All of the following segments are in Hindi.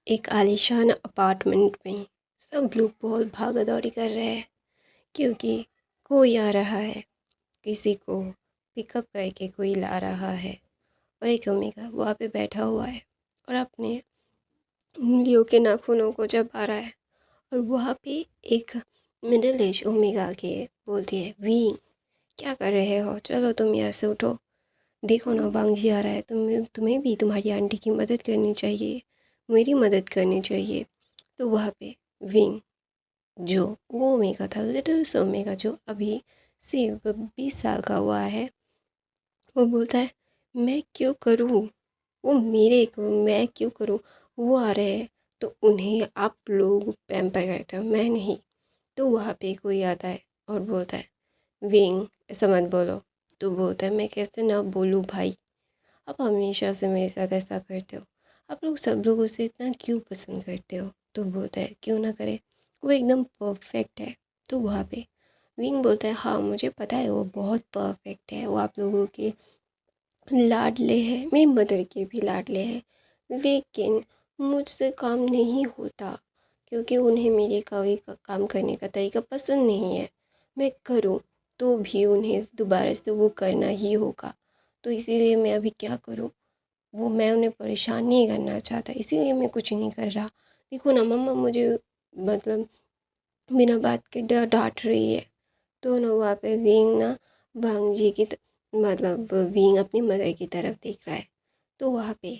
एक आलीशान अपार्टमेंट में सब लोग बहुत भागा दौड़ी कर रहे हैं क्योंकि कोई आ रहा है, किसी को पिकअप करके कोई ला रहा है। और एक ओमेगा वहाँ पे बैठा हुआ है और अपने उंगलियों के नाखूनों को चबा रहा है। और वहाँ पे एक मिडिल एज ओमेगा के बोलती है, वी क्या कर रहे हो, चलो तुम यहाँ से उठो, देखो ना बांग्जी आ रहा है, तुम्हें भी तुम्हारी आंटी की मदद करनी चाहिए, मेरी मदद करनी चाहिए। तो वहाँ पे विंग, जो वो ओमेगा था, लिटिल सा ओमेगा जो अभी सिर्फ 20 साल का हुआ है, वो बोलता है मैं क्यों करूँ, वो मेरे को मैं क्यों करूँ, वो आ रहे हैं तो उन्हें आप लोग पैम्पर करते हो, मैं नहीं। तो वहाँ पे कोई आता है और बोलता है, विंग ऐसा मत बोलो। तो बोलता है मैं कैसे ना बोलूँ भाई, आप हमेशा से मेरे साथ ऐसा करते हो, आप लोग सब लोग उसे इतना क्यों पसंद करते हो। तो बोलता है क्यों ना करे, वो एकदम परफेक्ट है। तो वहाँ पे विंग बोलता है हाँ मुझे पता है वो बहुत परफेक्ट है, वो आप लोगों के लाडले हैं, मेरी मदर के भी लाडले हैं, लेकिन मुझसे काम नहीं होता क्योंकि उन्हें मेरे कोई काम करने का तरीका पसंद नहीं है। मैं करूँ तो भी उन्हें दोबारा से वो करना ही होगा, तो इसीलिए मैं अभी क्या करूँ, वो मैं उन्हें परेशान नहीं करना चाहता, इसीलिए मैं कुछ नहीं कर रहा। देखो ना मम्मा मुझे मतलब बिना बात के डांट रही है। तो ना वहाँ पे विंग ना भांजी की मतलब विंग अपनी मदर की तरफ देख रहा है। तो वहाँ पे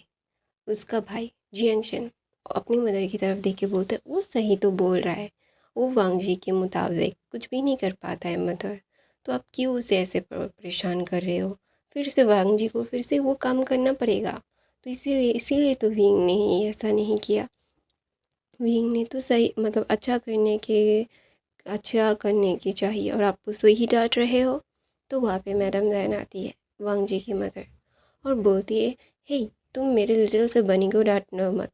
उसका भाई जियंगशन अपनी मदर की तरफ देख के बोलता है वो सही तो बोल रहा है, वो वांगजी के मुताबिक कुछ भी नहीं कर पाता है मदर, तो आप क्यों उसे ऐसे परेशान कर रहे हो, फिर से वांगजी को फिर से वो काम करना पड़ेगा। तो इसीलिए इसीलिए तो विंग ने ही ऐसा नहीं किया। विंग ने तो सही मतलब अच्छा करने की चाहिए और आप उसे ही डांट रहे हो। तो वहाँ पे मैडम जैन आती है, वांगजी की मदर, और बोलती है हे तुम मेरे लिटिल से बनी को डांटना मत,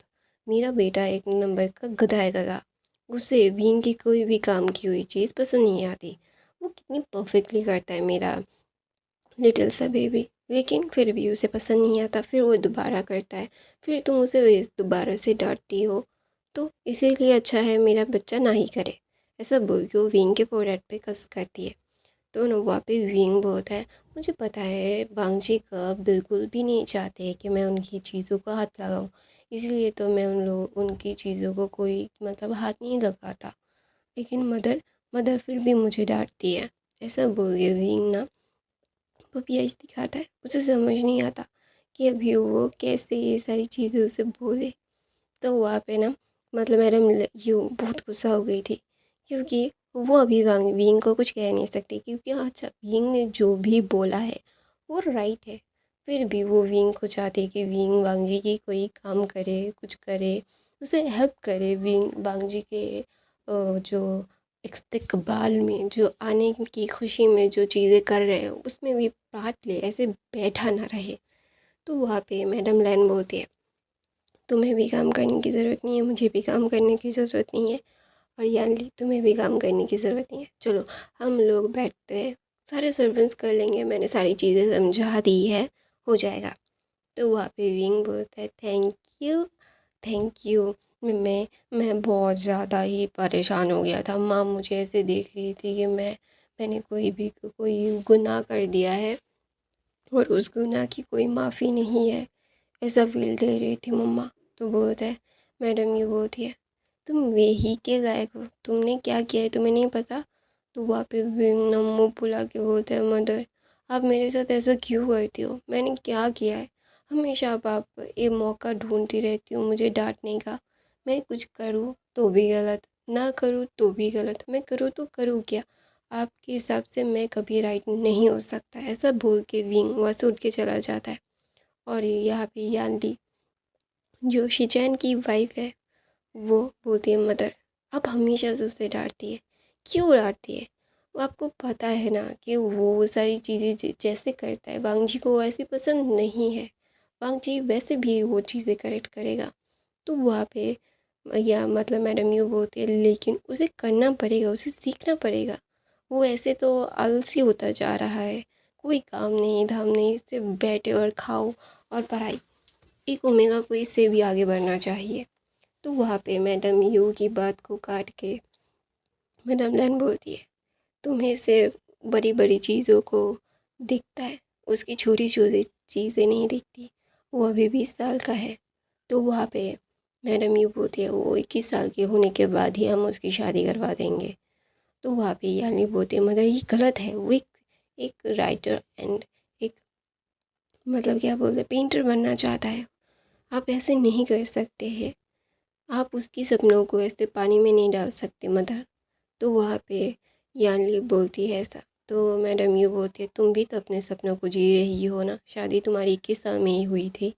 मेरा बेटा एक नंबर का गधा है गधा, उसे विंग की कोई भी काम की हुई चीज़ पसंद नहीं आती, वो कितनी परफेक्टली करता है मेरा लिटिल सा बेबी, लेकिन फिर भी उसे पसंद नहीं आता, फिर वो दोबारा करता है, फिर तुम उसे दोबारा से डांटती हो, तो इसीलिए अच्छा है मेरा बच्चा ना ही करे। ऐसा बोल के वो विंग के फोrehead पे कस करती है। तो ना वहाँ पे विंग बहुत है, मुझे पता है बांग्जी का बिल्कुल भी नहीं चाहते कि मैं उनकी चीज़ों को हाथ लगाऊं, इसलिए तो मैं उनकी चीज़ों को कोई मतलब हाथ नहीं लगाता, लेकिन मदर मदर फिर भी मुझे डांटती है। ऐसा बोल के विंग ना पपियाज दिखाता है, उसे समझ नहीं आता कि अभी वो कैसे ये सारी चीज़ें उसे बोले। तो वहाँ पे ना मतलब मैडम यू बहुत गुस्सा हो गई थी क्योंकि वो अभी विंग को कुछ कह नहीं सकती, क्योंकि अच्छा विंग ने जो भी बोला है वो राइट है, फिर भी वो विंग को चाहती है कि विंग वांगजी की कोई काम करे, कुछ करे, उसे हेल्प करे, विंग वांगजी के जो इस्तकबाल में जो आने की खुशी में जो चीज़ें कर रहे हैं उसमें भी पार्ट ले, ऐसे बैठा ना रहे। तो वहाँ पे मैडम लैन बोलती है तुम्हें भी काम करने की ज़रूरत नहीं है, मुझे भी काम करने की ज़रूरत नहीं है, और यानली तुम्हें भी काम करने की ज़रूरत नहीं है, चलो हम लोग बैठते हैं, सारे सर्वेंट्स कर लेंगे, मैंने सारी चीज़ें समझा दी है, हो जाएगा। तो वहाँ पे विंग बोलता है थैंक यू, थैंक यू। मैं बहुत ज़्यादा ही परेशान हो गया था, माँ मुझे ऐसे देख रही थी कि मैंने कोई गुनाह कर दिया है और उस गुनाह की कोई माफ़ी नहीं है, ऐसा फ़ील दे रही थी मम्मा। तो बोलता है मैडम ये बोलती है तुम वे ही के लायक हो, तुमने क्या किया है तुम्हें नहीं पता। तो वहाँ पे विंग ना मुँह फुला के बोलता है मदर आप मेरे साथ ऐसा क्यों करती हो, मैंने क्या किया है, हमेशा आप ये मौका ढूंढती रहती हो मुझे डांटने का, मैं कुछ करूँ तो भी गलत, ना करूँ तो भी गलत, मैं करूँ तो करूँ क्या, आपके हिसाब से मैं कभी राइट नहीं हो सकता। ऐसा बोल के विंग वहाँ से उठ के चला जाता है। और यहाँ पे यानली जो शिचैन की वाइफ है वो बोलती है मदर आप हमेशा से उसे डांटती है, क्यों डांटती है, वो आपको पता है ना कि वो सारी चीज़ें जैसे करता है वांगजी को वैसे पसंद नहीं है, वांगजी वैसे भी वो चीज़ें करेक्ट करेगा। तो वहाँ पे या मतलब मैडम यूँ बोलती है लेकिन उसे करना पड़ेगा, उसे सीखना पड़ेगा, वो ऐसे तो आलसी होता जा रहा है, कोई काम नहीं धाम नहीं, सिर्फ बैठे और खाओ और पढ़ाई, एक ओमेगा को इससे भी आगे बढ़ना चाहिए। तो वहाँ पे मैडम यू की बात को काट के मैडम लैन बोलती है, तुम्हें सिर्फ बड़ी बड़ी चीज़ों को दिखता है, उसकी छोटी छोटी चीज़ें नहीं दिखती, वो अभी 20 साल का है। तो वहाँ पे मैडम यू बोलती है, वो 21 साल के होने के बाद ही हम उसकी शादी करवा देंगे। तो वहाँ पे यानी बोलती है, मगर ये गलत है, वो एक राइटर एंड एक मतलब क्या बोलते हैं, पेंटर बनना चाहता है, आप ऐसे नहीं कर सकते हैं, आप उसकी सपनों को ऐसे पानी में नहीं डाल सकते मदर। तो वहाँ पे यानली बोलती है ऐसा। तो मैडम यू बोलती है, तुम भी तो अपने सपनों को जी रही हो ना, शादी तुम्हारी 21 साल में ही हुई थी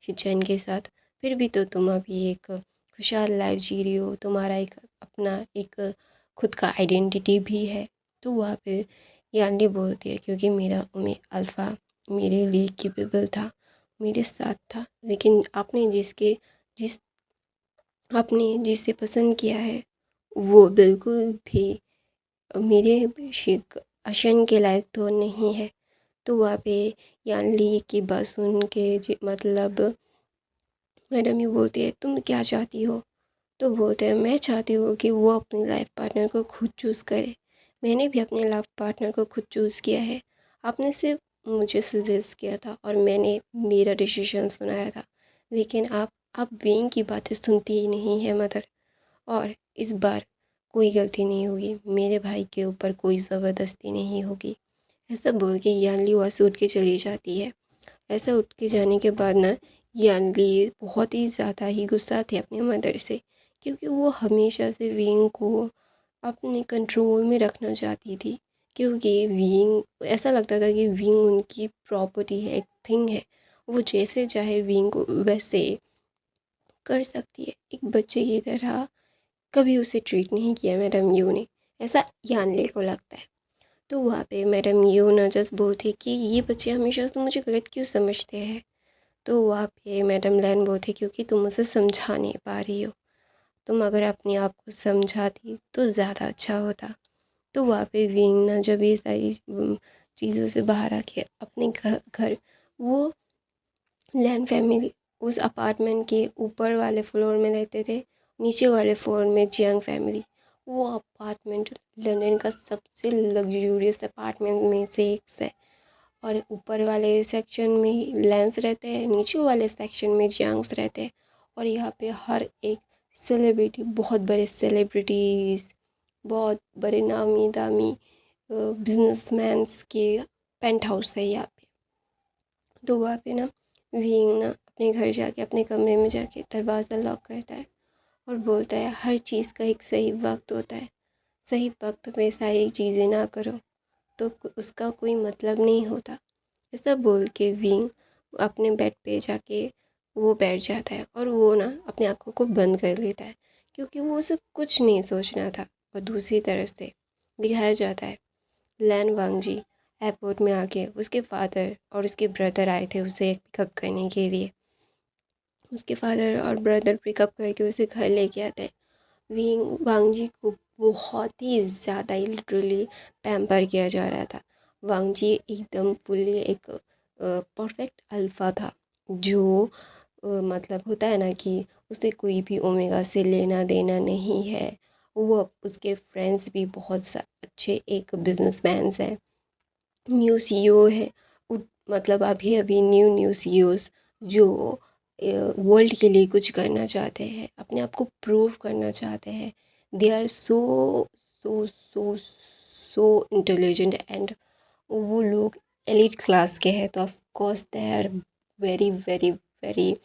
शिचैन के साथ, फिर भी तो तुम अभी एक खुशहाल लाइफ जी रही हो, तुम्हारा एक अपना एक खुद का आइडेंटिटी भी है। तो वहाँ पे यानली बोलती है, क्योंकि मेरा उम्मीद अल्फ़ा मेरे लिए केपेबल था, मेरे साथ था, लेकिन जिस आपने जिसे पसंद किया है वो बिल्कुल भी मेरे शिक आशन के लायक तो नहीं है। तो वहाँ पे यानली की बात सुन के मतलब मैडम ये बोलती है, तुम क्या चाहती हो? तो बोलते हैं, मैं चाहती हूँ कि वो अपनी लाइफ पार्टनर को खुद चूज़ करे, मैंने भी अपने लाइफ पार्टनर को खुद चूज़ किया है, आपने सिर्फ मुझे सजेस्ट किया था और मैंने मेरा डिसीजन सुनाया था, लेकिन आप वेइंग की बातें सुनती ही नहीं है मदर। और इस बार कोई गलती नहीं होगी, मेरे भाई के ऊपर कोई ज़बरदस्ती नहीं होगी। ऐसा बोल के यानली वहाँ से उठ के चली जाती है। ऐसा उठ के जाने के बाद ना यानली बहुत ही ज़्यादा ही गुस्सा थी अपनी मदर से, क्योंकि वो हमेशा से विंग को अपने कंट्रोल में रखना चाहती थी, क्योंकि विंग ऐसा लगता था कि विंग उनकी प्रॉपर्टी है, एक थिंग है, वो जैसे चाहे विंग को वैसे कर सकती है, एक बच्चे की तरह कभी उसे ट्रीट नहीं किया मैडम यू ने, ऐसा यानले को लगता है। तो वहाँ पे मैडम यू ना जस्ट बोलती कि ये बच्चे हमेशा से मुझे गलत क्यों समझते हैं। तो वहाँ पे मैडम लैन बोलते, क्योंकि तुम उसे समझा नहीं पा रही हो, तुम अगर अपने आप को समझाती तो ज़्यादा अच्छा होता। तो वहाँ पे विंग ना जब ये सारी चीज़ों से बाहर आके अपने घर वो लैन फैमिली उस अपार्टमेंट के ऊपर वाले फ्लोर में रहते थे, नीचे वाले फ्लोर में जियांग फैमिली। वो अपार्टमेंट लंदन का सबसे लग्जूरियस अपार्टमेंट में से एक है, और ऊपर वाले सेक्शन में लैंस रहते हैं, नीचे वाले सेक्शन में जियांग्स रहते हैं। और यहाँ पे हर एक सेलिब्रिटी, बहुत बड़े सेलिब्रिटीज़, बहुत बड़े नामी दामी बिजनेसमैन्स के पेंट हाउस है यहाँ पे। तो वहाँ पे ना विंग ना अपने घर जाके अपने कमरे में जाके दरवाज़ा लॉक करता है और बोलता है, हर चीज़ का एक सही वक्त होता है, सही वक्त में सारी चीज़ें ना करो तो उसका कोई मतलब नहीं होता। ऐसा बोल के विंग अपने बेड पे जाके वो बैठ जाता है और वो ना अपनी आँखों को बंद कर लेता है, क्योंकि वो उसे कुछ नहीं सोचना था। और दूसरी तरफ से दिखाया जाता है लैन वांगजी एयरपोर्ट में आके उसके फादर और उसके ब्रदर आए थे उसे पिकअप करने के लिए। उसके फादर और ब्रदर पिकअप करके उसे घर लेके आते हैं। विंग वांगजी को बहुत ही ज़्यादा ही लिटरली पैम्पर किया जा रहा था। वांगजी एकदम फुल्ली एक परफेक्ट अल्फ़ा था, जो मतलब होता है ना कि उसे कोई भी ओमेगा से लेना देना नहीं है। वो उसके फ्रेंड्स भी बहुत अच्छे एक बिजनेसमैन्स हैं, न्यू सीईओ है, मतलब अभी अभी न्यू सीईओज जो वर्ल्ड के लिए कुछ करना चाहते हैं, अपने आप को प्रूव करना चाहते हैं। They are so so so so intelligent and वो लोग एलिट क्लास के हैं, तो of course they are very very very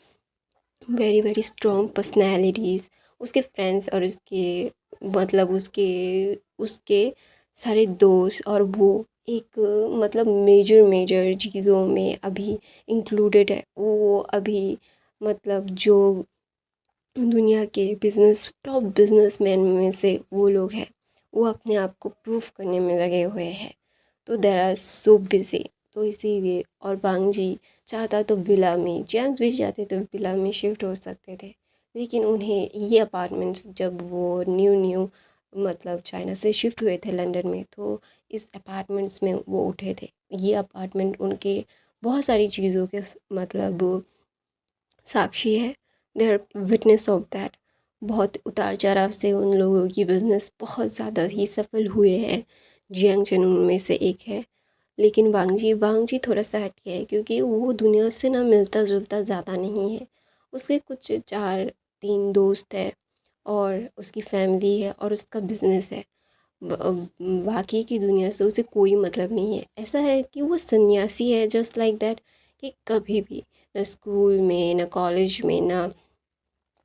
very very strong personalities. उसके फ्रेंड्स और उसके मतलब उसके उसके सारे दोस्त और वो एक मतलब मेजर मेजर चीज़ों में अभी इंक्लूडेड है। वो अभी मतलब जो दुनिया के टॉप बिजनेसमैन में से वो लोग हैं, वो अपने आप को प्रूव करने में लगे हुए हैं। तो देर आर सो बिजी, तो इसीलिए और बांगजी चाहता तो विला में, जैंग्स भी चाहते तो विला में शिफ्ट हो सकते थे, लेकिन उन्हें ये अपार्टमेंट्स जब वो न्यू न्यू मतलब चाइना से शिफ्ट हुए थे लंदन में, तो इस अपार्टमेंट्स में वो उठे थे। ये अपार्टमेंट उनके बहुत सारी चीज़ों के मतलब साक्षी है, they are witness of that. बहुत उतार चढ़ाव से उन लोगों की बिज़नेस बहुत ज़्यादा ही सफल हुए हैं। जियांग चन उनमें से एक है। लेकिन वांग जी थोड़ा सा हटके है क्योंकि वो दुनिया से ना मिलता जुलता ज़्यादा नहीं है। उसके कुछ 4-3 दोस्त है और उसकी फैमिली है और उसका बिज़नेस है। बाकी की दुनिया से उसे कोई मतलब नहीं है। ऐसा है कि वो सन्यासी है, जस्ट लाइक दैट, कि कभी भी ना स्कूल में, ना कॉलेज में, ना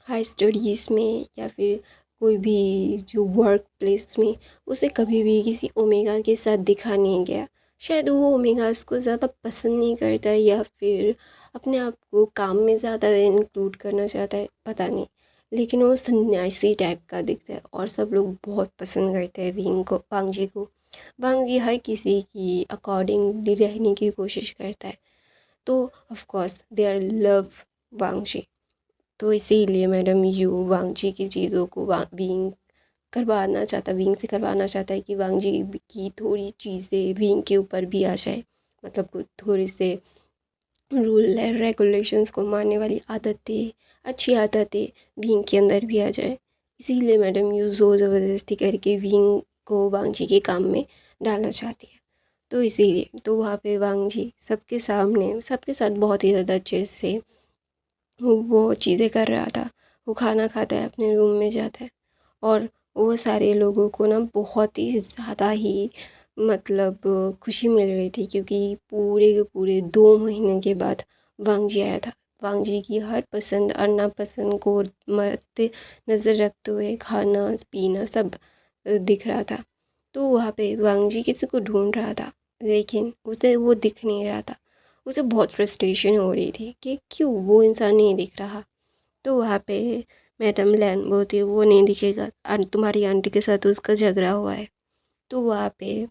हाई स्टडीज़ में, या फिर कोई भी जो वर्क प्लेस में उसे कभी भी किसी ओमेगा के साथ दिखा नहीं गया। शायद वो ओमेगास को ज़्यादा पसंद नहीं करता है या फिर अपने आप को काम में ज़्यादा इंक्लूड करना चाहता है, पता नहीं। लेकिन वो सन्यासी टाइप का दिखता है और सब लोग बहुत पसंद करते हैं वांग जी को। वांग जी हर किसी की अकॉर्डिंग रहने की कोशिश करता है, तो of course they are love Wang ji. तो इसीलिए मैडम यू वांग जी की चीज़ों को विंग से करवाना चाहता है कि वांग जी की थोड़ी चीज़ें विंग के ऊपर भी आ जाए। मतलब कुछ थोड़ी से रूल एंड रेगुलेशंस को मानने वाली आदतें, अच्छी आदतें विंग के अंदर भी आ जाए। इसीलिए मैडम यू ज़ोर ज़बरदस्ती करके विंग को वांग जी के काम में डालना चाहती है। तो इसीलिए तो वहाँ पे वांग जी सबके सामने सबके साथ बहुत ही ज़्यादा अच्छे से वो चीज़ें कर रहा था। वो खाना खाता है, अपने रूम में जाता है और वो सारे लोगों को ना बहुत ही ज़्यादा ही मतलब खुशी मिल रही थी क्योंकि पूरे के पूरे 2 महीने के बाद वांग जी आया था। वांग जी की हर पसंद और नापसंद को मद्दे नज़र रखते हुए खाना पीना सब दिख रहा था। तो वहाँ पे वांग जी किसी को ढूँढ रहा था, लेकिन उसे वो दिख नहीं रहा था। उसे बहुत फ्रस्ट्रेशन हो रही थी कि क्यों वो इंसान नहीं दिख रहा। तो वहाँ पे मैडम लैन बोलती है वो नहीं दिखेगा, तुम्हारी आंटी के साथ उसका झगड़ा हुआ है। तो वहाँ पे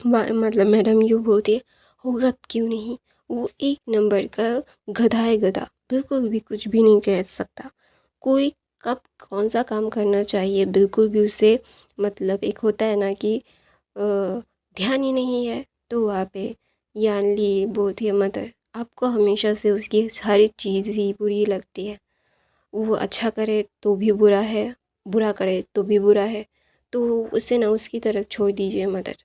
मतलब मैडम यूँ बोलती है होगा क्यों नहीं, वो एक नंबर का गधा है, गधा, बिल्कुल भी कुछ भी नहीं कह सकता। कोई कब कौन सा काम करना चाहिए बिल्कुल भी उसे मतलब एक होता है ना कि ध्यान ही नहीं है। तो वहाँ पे यानली बोलती है मदर आपको हमेशा से उसकी सारी चीज़ ही बुरी लगती है। वो अच्छा करे तो भी बुरा है, बुरा करे तो भी बुरा है, तो उसे ना उसकी तरफ छोड़ दीजिए मदर।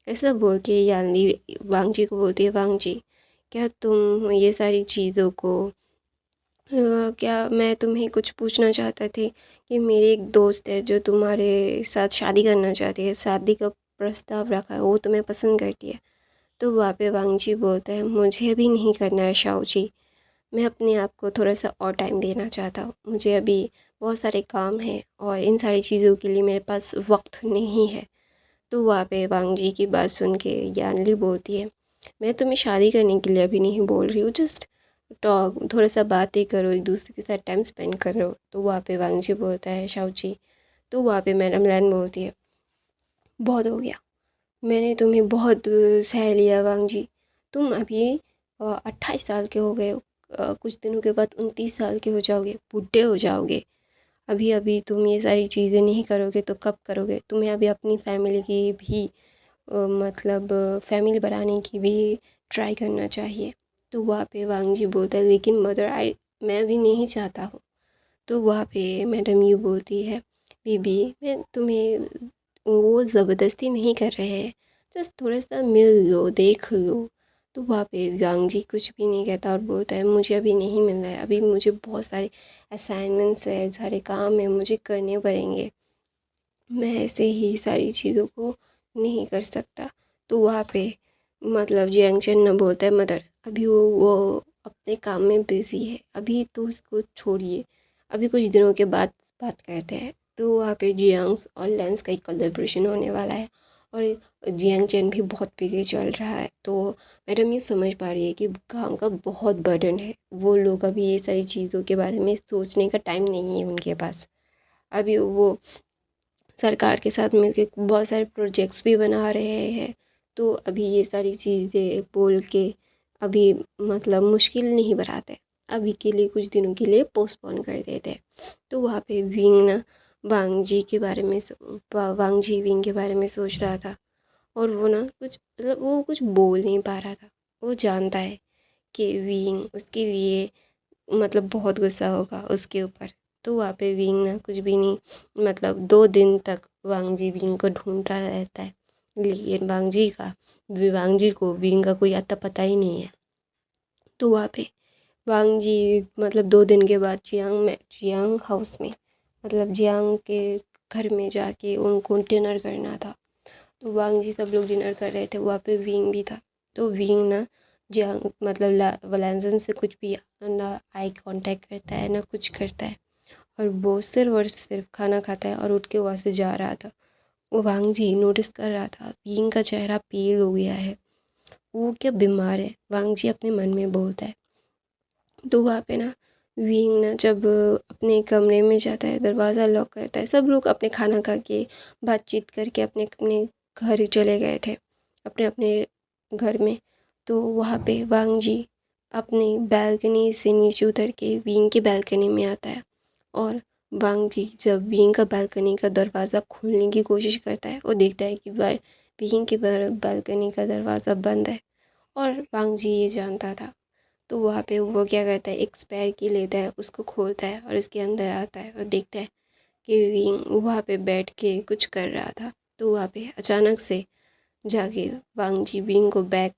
ऐसा बोल के यानली वांग जी को बोलती है वांग जी क्या तुम ये सारी चीज़ों को क्या मैं तुम्हें कुछ पूछना चाहता थी कि मेरी एक दोस्त है जो तुम्हारे साथ शादी करना चाहती है, शादी का प्रस्ताव रखा है, वो तुम्हें पसंद करती है। तो वहाँ पे वांग जी बोलता है मुझे अभी नहीं करना है शाओ जी, मैं अपने आप को थोड़ा सा और टाइम देना चाहता हूँ, मुझे अभी बहुत सारे काम हैं और इन सारी चीज़ों के लिए मेरे पास वक्त नहीं है। तो वहाँ पे वांग जी की बात सुन के यानली बोलती है मैं तुम्हें शादी करने के लिए अभी नहीं बोल रही हूँ, जस्ट टॉक, थोड़ा सा बातें करो, एक दूसरे के साथ टाइम स्पेंड करो। तो वहाँ पे वांग जी बोलता है शाओ जी। तो वहाँ पे मैडम लैन बोलती है बहुत हो गया, मैंने तुम्हें बहुत सह लिया वांग जी, तुम अभी 28 साल के हो गए हो, कुछ दिनों के बाद 29 साल के हो जाओगे, बूढ़े हो जाओगे। अभी अभी तुम ये सारी चीज़ें नहीं करोगे तो कब करोगे। तुम्हें अभी अपनी फैमिली की भी मतलब फैमिली बनाने की भी ट्राई करना चाहिए। तो वहाँ पे वांग जी बोलता है लेकिन मदर आई मैं भी नहीं चाहता हूँ। तो वहाँ पे मैडम यू बोलती है बीबी मैं तुम्हें वो ज़बरदस्ती नहीं कर रहे हैं, जस्ट थोड़ा सा मिल लो देख लो। तो वहाँ पे वांग जी कुछ भी नहीं कहता और बोलता है मुझे अभी नहीं मिल रहा है, अभी मुझे बहुत सारे असाइनमेंट्स है, सारे काम है, मुझे करने पड़ेंगे, मैं ऐसे ही सारी चीज़ों को नहीं कर सकता। तो वहाँ पे मतलब जियांगचन न बोलता है मदर अभी वो अपने काम में बिज़ी है, अभी तो उसको छोड़िए, अभी कुछ दिनों के बाद बात करते हैं। तो वहाँ पे जियांग्स और लेंस का एक कोलैबोरेशन होने वाला है और जियांगचन भी बहुत बिज़ी चल रहा है। तो मैडम ये समझ पा रही है कि काम का बहुत बर्डन है, वो लोग अभी ये सारी चीज़ों के बारे में सोचने का टाइम नहीं है उनके पास। अभी वो सरकार के साथ मिलके बहुत सारे प्रोजेक्ट्स भी बना रहे हैं। तो अभी ये सारी चीज़ें बोल के अभी मतलब मुश्किल नहीं बनाते, अभी के लिए कुछ दिनों के लिए पोस्टपोन कर देते हैं। तो वहाँ पे विंग ना वांग जी विंग के बारे में सोच रहा था और वो ना कुछ मतलब वो कुछ बोल नहीं पा रहा था। वो जानता है कि विंग उसके लिए मतलब बहुत गुस्सा होगा उसके ऊपर, तो वहाँ पे विंग ना कुछ भी नहीं, मतलब 2 दिन तक वांग जी विंग को ढूंढता रहता है, लेकिन वांग जी को विंग का कोई अता पता ही नहीं है। तो वहाँ पे वांग जी मतलब 2 दिन के बाद जियांग हाउस में, मतलब जियांग के घर में जाके उनको डिनर करना था। तो वांग जी सब लोग डिनर कर रहे थे, वहाँ पे विंग भी था। तो विंग ना जियांग मतलब वलैंजन से कुछ भी ना आई कांटेक्ट करता है ना कुछ करता है, और वो सिर्फ खाना खाता है और उठ के वहाँ से जा रहा था। वो वांग जी नोटिस कर रहा था विंग का चेहरा पील हो गया है, वो क्या बीमार है, वांग जी अपने मन में बोलता है। तो वहाँ पे ना विंग ना जब अपने कमरे में जाता है, दरवाज़ा लॉक करता है, सब लोग अपने खाना खा के बातचीत करके अपने अपने घर चले गए थे, अपने अपने घर में। तो वहाँ पे वांग जी अपनी बालकनी से नीचे उतर के विंग की बालकनी में आता है, और वांग जी जब विंग का बालकनी का दरवाज़ा खोलने की कोशिश करता है, वो देखता है कि विंग के बालकनी का दरवाज़ा बंद है, और वांग जी ये जानता था। तो वहाँ पे वो क्या करता है, एक स्पेयर की लेता है, उसको खोलता है और उसके अंदर आता है और देखता है कि विंग वहाँ पे बैठ के कुछ कर रहा था। तो वहाँ पे अचानक से जाके वांग जी विंग को बैक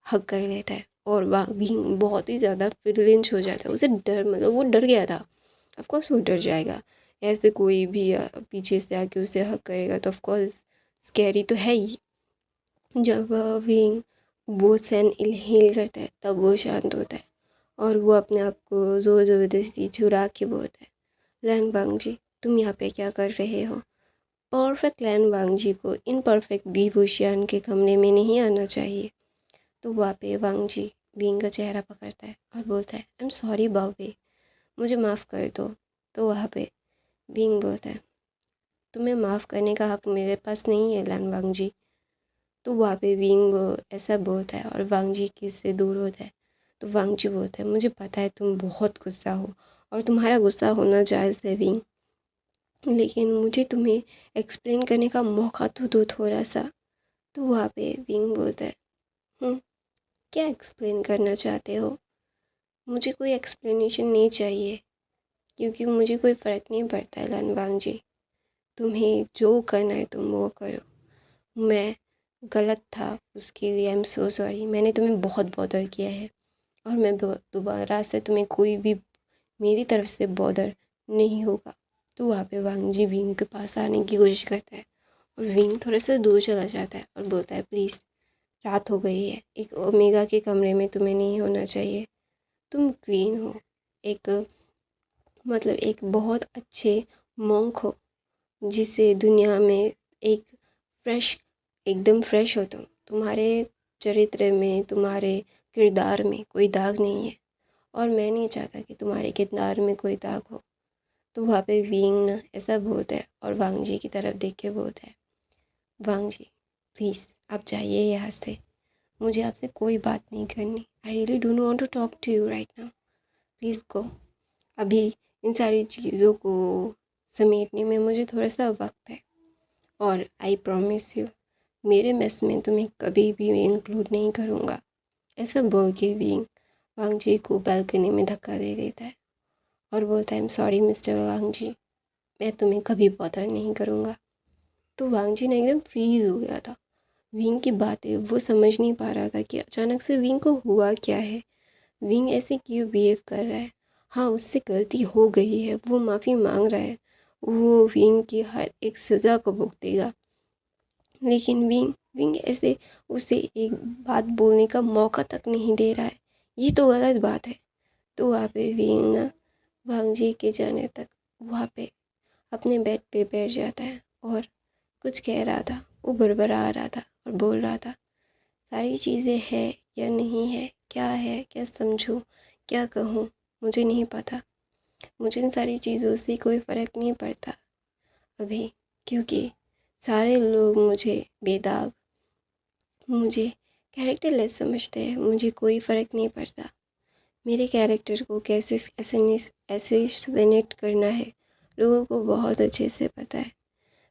हक कर लेता है, और विंग बहुत ही ज़्यादा फ्लिंच हो जाता है, उसे डर, मतलब वो डर गया था। ऑफकोर्स वो डर जाएगा, ऐसे कोई भी पीछे से आके उसे हक करेगा तो ऑफकोर्स स्कैरी तो है ही। जब विंग वो सैन इनहेल करता है तब वो शांत होता है, और वो अपने आप को ज़ोर ज़बरदस्ती चुरा के बोलता है, लैन वांग जी तुम यहाँ पे क्या कर रहे हो। परफेक्ट लैन वांग जी को इनपरफेक्ट बी वुशियान के कमरे में नहीं आना चाहिए। तो वहाँ पे वांग जी विंग का चेहरा पकड़ता है और बोलता है, आई एम सॉरी बाबे, मुझे माफ़ कर दो। तो वहाँ पे विंग बोलता है, तुम्हें माफ़ करने का हक मेरे पास नहीं है लैन वांग जी। तो वहाँ पे विंग ऐसा बोलता है और वांग जी किससे दूर होता है। तो वांग जी बोलता है, मुझे पता है तुम बहुत गुस्सा हो और तुम्हारा गुस्सा होना जायज़ है विंग, लेकिन मुझे तुम्हें एक्सप्लेन करने का मौका तो दो थोड़ा सा। तो वहाँ पे विंग बोलता है, "हम्म, क्या एक्सप्लेन करना चाहते हो। मुझे कोई एक्सप्लेनेशन नहीं चाहिए, क्योंकि मुझे कोई फ़र्क नहीं पड़ता है लन वांग जी, तुम्हें जो करना है तुम वो करो। मैं गलत था उसके लिए आई एम सो सॉरी, मैंने तुम्हें बहुत बॉदर किया है, और मैं दोबारा से तुम्हें कोई भी मेरी तरफ से बॉदर नहीं होगा। तो वहाँ पे वांग जी विंग के पास आने की कोशिश करता है, और विंग थोड़ा सा दूर चला जाता है और बोलता है, प्लीज़ रात हो गई है, एक ओमेगा के कमरे में तुम्हें नहीं होना चाहिए, तुम क्लीन हो, एक मतलब एक बहुत अच्छे मॉन्क हो, जिसे दुनिया में एक फ्रेश, एकदम फ्रेश हो तुम, तुम्हारे चरित्र में, तुम्हारे किरदार में कोई दाग नहीं है, और मैं नहीं चाहता कि तुम्हारे किरदार में कोई दाग हो। तो वहाँ पे विंग ना ऐसा बोलता है और वांग जी की तरफ देख के बोलता है, वांग जी प्लीज़ आप जाइए यहाँ से, मुझे आपसे कोई बात नहीं करनी, I really don't want to talk to you right now, please go. अभी इन सारी चीज़ों को समेटने में मुझे थोड़ा सा वक्त है, और आई प्रॉमिस यू मेरे मेस में तुम्हें कभी भी इंक्लूड नहीं करूँगा। ऐसा बोल के विंग वांग जी को बालकनी में धक्का दे देता है और बोलता है, I am sorry mister Wang ji, मैं तुम्हें कभी बॉदर नहीं करूँगा। तो वांग जी ने एकदम फ्रीज हो गया था, विंग की बातें वो समझ नहीं पा रहा था कि अचानक से विंग को हुआ क्या है, विंग ऐसे क्यों बिहेव कर रहा है। हाँ उससे गलती हो गई है, वो माफ़ी मांग रहा है, वो विंग की हर एक सज़ा को भुगतेगा, लेकिन विंग विंग ऐसे उसे एक बात बोलने का मौका तक नहीं दे रहा है, ये तो गलत बात है। तो वहाँ पे विंग ना वांग जी के जाने तक वहाँ पे अपने बेड पे बैठ जाता है और कुछ कह रहा था, वो बड़बड़ा रहा था और बोल रहा था, सारी चीज़ें हैं या नहीं है, क्या समझूं, क्या कहूँ, मुझे नहीं पता, मुझे इन सारी चीज़ों से कोई फ़र्क नहीं पड़ता अभी, क्योंकि सारे लोग मुझे बेदाग, मुझे कैरेक्टरलेस समझते हैं, मुझे कोई फ़र्क नहीं पड़ता मेरे कैरेक्टर को कैसे एसेसिनेट करना है, लोगों को बहुत अच्छे से पता है।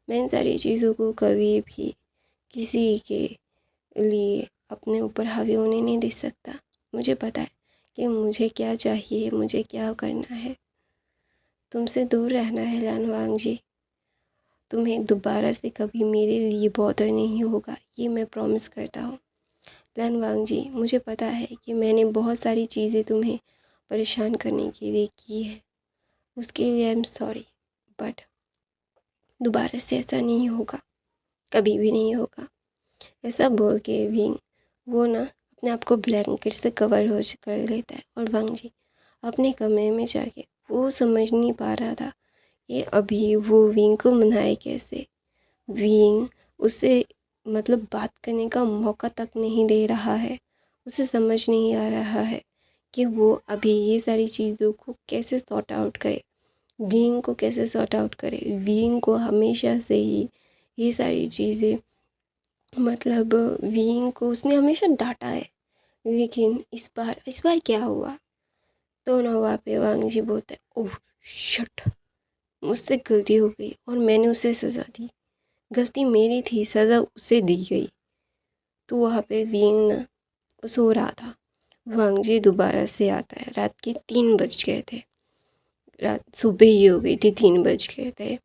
मैं इन सारी चीज़ों को कभी भी किसी के लिए अपने ऊपर हावी होने नहीं दे सकता। मुझे पता है कि मुझे क्या चाहिए, मुझे क्या करना है। तुमसे दूर रहना है लानवांग जी। तुम्हें दोबारा से कभी मेरे लिए बॉदर नहीं होगा, ये मैं प्रॉमिस करता हूँ। लानवांग जी, मुझे पता है कि मैंने बहुत सारी चीज़ें तुम्हें परेशान करने के लिए की है, उसके लिए आई एम सॉरी, बट दोबारा से ऐसा नहीं होगा, कभी भी नहीं होगा। ऐसा बोल के विंग वो ना अपने आप को ब्लैंकेट से कवर हो कर लेता है और वांग जी अपने कमरे में जाके वो समझ नहीं पा रहा था कि अभी वो विंग को मनाए कैसे। विंग उसे मतलब बात करने का मौका तक नहीं दे रहा है। उसे समझ नहीं आ रहा है कि वो अभी ये सारी चीज़ों को कैसे सॉर्ट आउट करे, विंग को कैसे सॉर्ट आउट करे। विंग को हमेशा से ही ये सारी चीज़ें मतलब विंग को उसने हमेशा डांटा है, लेकिन इस बार क्या हुआ। तो ना वहाँ पे वांग जी बोलता है, ओह शट, मुझसे गलती हो गई और मैंने उसे सज़ा दी। गलती मेरी थी, सज़ा उसे दी गई। तो वहाँ पे विंग ना सो रहा था। वांग जी दोबारा से आता है। रात के 3 बज गए थे, रात सुबह ही हो गई थी, 3 बज गए थे।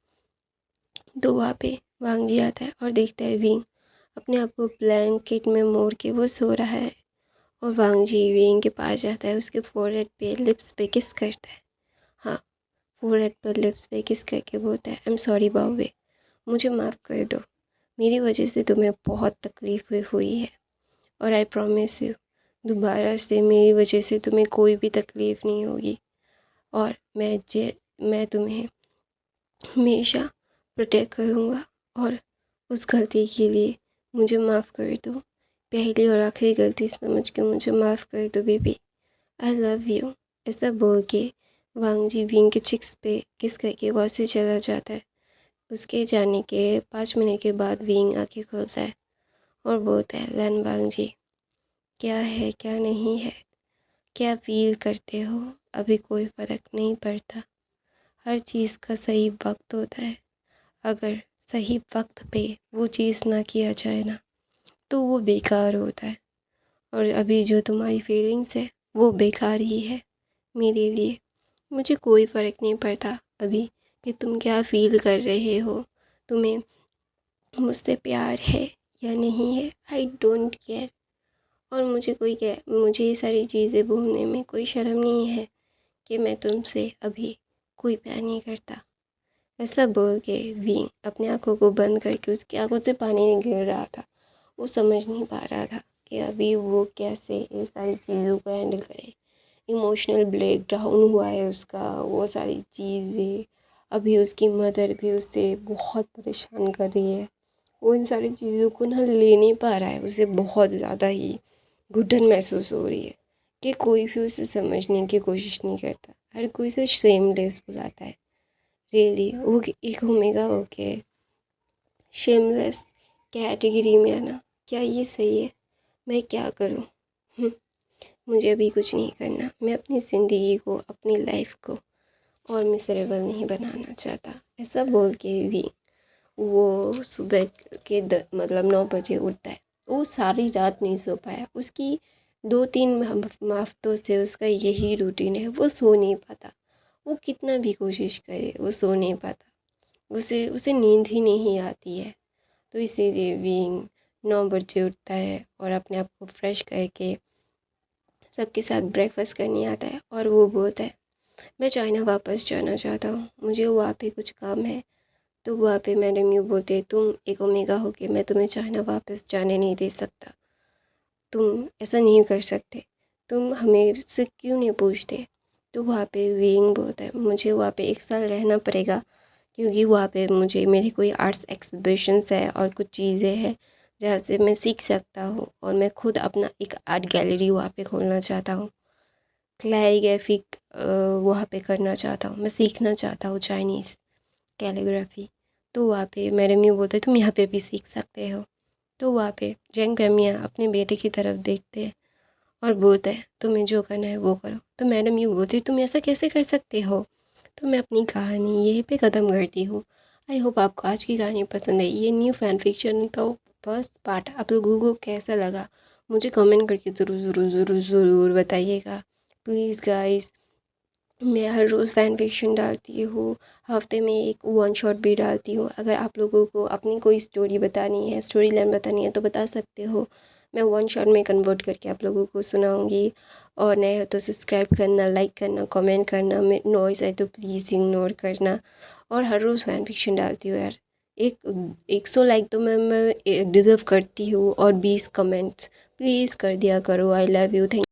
तो वहाँ पे वांग जी आता है और देखता है विंग अपने आप को ब्लैंकेट में मोड़ के वो सो रहा है। और वांग जी विंग के पास जाता है, उसके फोरहेड पे लिप्स पे किस करता है। हाँ, फोरहेड पर लिप्स पे किस करके बोलता है, आई एम सॉरी बावे, मुझे माफ़ कर दो, मेरी वजह से तुम्हें बहुत तकलीफ हुई है और आई प्रॉमिस यू दोबारा से मेरी वजह से तुम्हें कोई भी तकलीफ़ नहीं होगी और मैं तुम्हें हमेशा प्रोटेक्ट करूँगा और उस गलती के लिए मुझे माफ़ कर दो। पहली और आखिरी गलती समझ के मुझे माफ़ कर दो बेबी, आई लव यू। ऐसा बोल के वांग जी विंग के चिक्स पे किस करके वहाँ से चला जाता है। उसके जाने के 5 मिनट के बाद विंग आँखें खोलता है और बोलता है, लैन वांग जी, क्या है क्या नहीं है, क्या फील करते हो, अभी कोई फ़र्क नहीं पड़ता। हर चीज़ का सही वक्त होता है। अगर सही वक्त पे वो चीज़ ना किया जाए ना तो वो बेकार होता है। और अभी जो तुम्हारी फीलिंग्स है वो बेकार ही है मेरे लिए। मुझे कोई फ़र्क नहीं पड़ता अभी कि तुम क्या फ़ील कर रहे हो, तुम्हें मुझसे प्यार है या नहीं है, आई डोंट केयर। और मुझे ये सारी चीज़ें बोलने में कोई शर्म नहीं है कि मैं तुमसे अभी कोई प्यार नहीं करता। ऐसा बोल के विंग अपनी आँखों को बंद करके उसकी आँखों से पानी गिर रहा था। वो समझ नहीं पा रहा था कि अभी वो कैसे ये सारी चीज़ों को हैंडल करे। इमोशनल ब्रेकडाउन हुआ है उसका, वो सारी चीज़ें अभी उसकी मदर भी उससे बहुत परेशान कर रही है। वो इन सारी चीज़ों को ना ले नहीं पा रहा है, उसे बहुत ज़्यादा ही घुटन महसूस हो रही है कि कोई भी उसे समझने की कोशिश नहीं करता। हर कोई उसे शेमलेस बुलाता है। रियली वो एक ओमेगा ओके शेमलेस कैटेगरी में आना, क्या ये सही है? मैं क्या करूँ? मुझे अभी कुछ नहीं करना। मैं अपनी ज़िंदगी को, अपनी लाइफ को और मिसरेबल नहीं बनाना चाहता। ऐसा बोल के भी वो सुबह के मतलब 9 बजे उठता है। वो सारी रात नहीं सो पाया। उसकी 2-3 हफ्तों से उसका यही रूटीन है, वो सो नहीं पाता। वो कितना भी कोशिश करे वो सो नहीं पाता। उसे उसे नींद ही नहीं आती है। तो इसीलिए विंग 9 बजे उठता है और अपने आप को फ्रेश करके सबके साथ ब्रेकफास्ट करने आता है और वो बोलता है, मैं चाइना वापस जाना चाहता हूँ, मुझे वहाँ पे कुछ काम है। तो वहाँ पे मैडम यूँ बोलते हैं, तुम एक ओमेगा हो के मैं तुम्हें चाइना वापस जाने नहीं दे सकता, तुम ऐसा नहीं कर सकते, तुम हमें से क्यों नहीं पूछते। तो वहाँ पे विंग बोलता है, मुझे वहाँ पे 1 साल रहना पड़ेगा क्योंकि वहाँ पे मुझे मेरे कोई आर्ट्स एग्जीबिशंस है और कुछ चीज़ें हैं जहाँ से मैं सीख सकता हूँ और मैं खुद अपना एक आर्ट गैलरी वहाँ पे खोलना चाहता हूँ। कैलीग्राफिक वहाँ पे करना चाहता हूँ, मैं सीखना चाहता हूँ चाइनीज़ कैलीग्राफी। तो वहाँ पे मैडम ये बोलते तुम यहाँ पे भी सीख सकते हो। तो वहाँ पे जैंग पैमिया अपने बेटे की तरफ देखते हैं और बोलते हैं तुम्हें जो करना है वो करो। तो मैडम ये बोलती तुम ऐसा कैसे कर सकते हो। तो मैं अपनी कहानी यहीं पे ख़त्म करती हूँ। आई होप आपको आज की कहानी पसंद है। ये न्यू फैन फिक्शन का फर्स्ट पार्ट आप लोगों को कैसा लगा मुझे कमेंट करके ज़रूर ज़रूर ज़रूर ज़रूर बताइएगा प्लीज़ गाइस। मैं हर रोज़ फ़ैन फ़िक्शन डालती हूँ, हफ़्ते में एक वन शॉट भी डालती हूँ। अगर आप लोगों को अपनी कोई स्टोरी बतानी है, स्टोरी लाइन बतानी है तो बता सकते हो। मैं वन शॉट में कन्वर्ट करके आप लोगों को सुनाऊँगी। और नए हो तो सब्सक्राइब करना, लाइक करना, कमेंट करना, में नॉइज़ आए तो प्लीज़ इग्नोर करना। और हर रोज़ फ़ैन फ़िक्शन डालती हूँ यार। एक 100 लाइक तो मैं डिज़र्व करती हूँ, और 20 कमेंट्स प्लीज़ कर दिया करो। I love you, thank